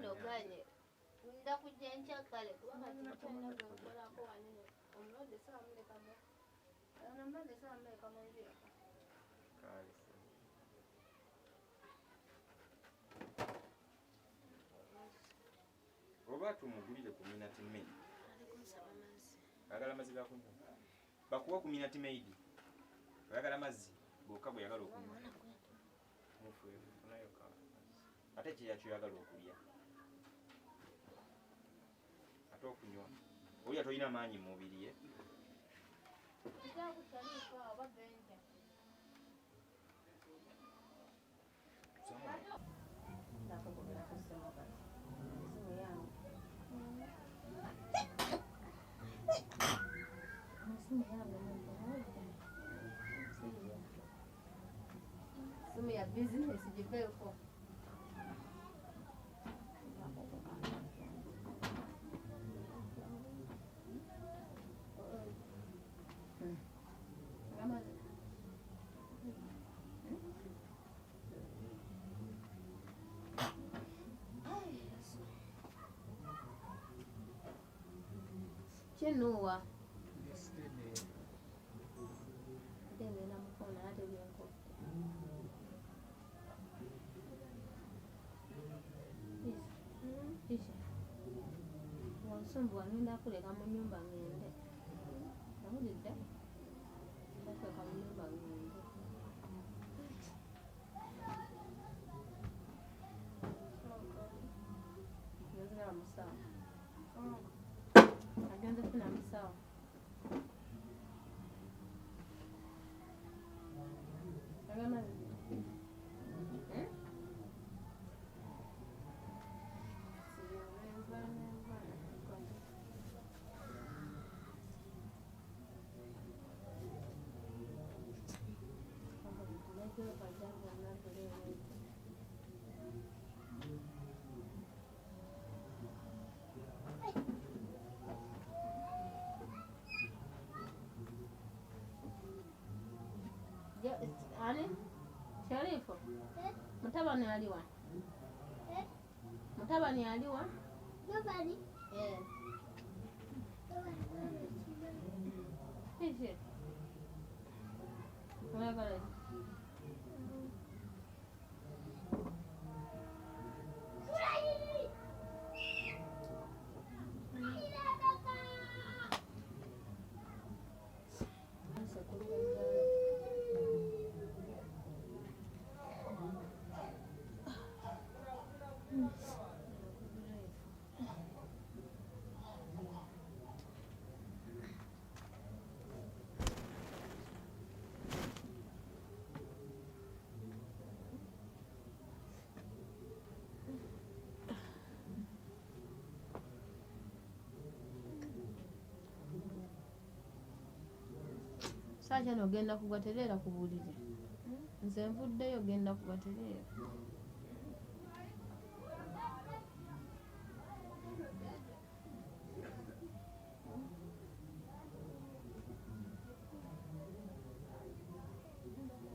noganye nda kujja nkya kale kubanga kino nkolako wanene omulwadde saamulekamu omulwadde saamuleka mu nju yaka oba tumugulire ku minati maid ayagala mazzi gakunywa bakuwa ku minati maid oyagala mazzi gokka bwe yagala okunywa ate kyeyakyo yagala okulya ate okunywa olya tolina maanyi mu mubiri ye simu ya business jiveeko Chenua dene na mkono hata vyenko isha wansumbuwa ngenda kuleka mu nyumba ngende nawulidde kuleka mu nyumba ngende ngenda musawa agenda kufuna musawa agamba ani Sharifu mutabani aliwa mutabani aliwa Nobody. Ishe oyagala Sacha no genda kugaterera ku buliri nze nvuddeyo genda kugaterera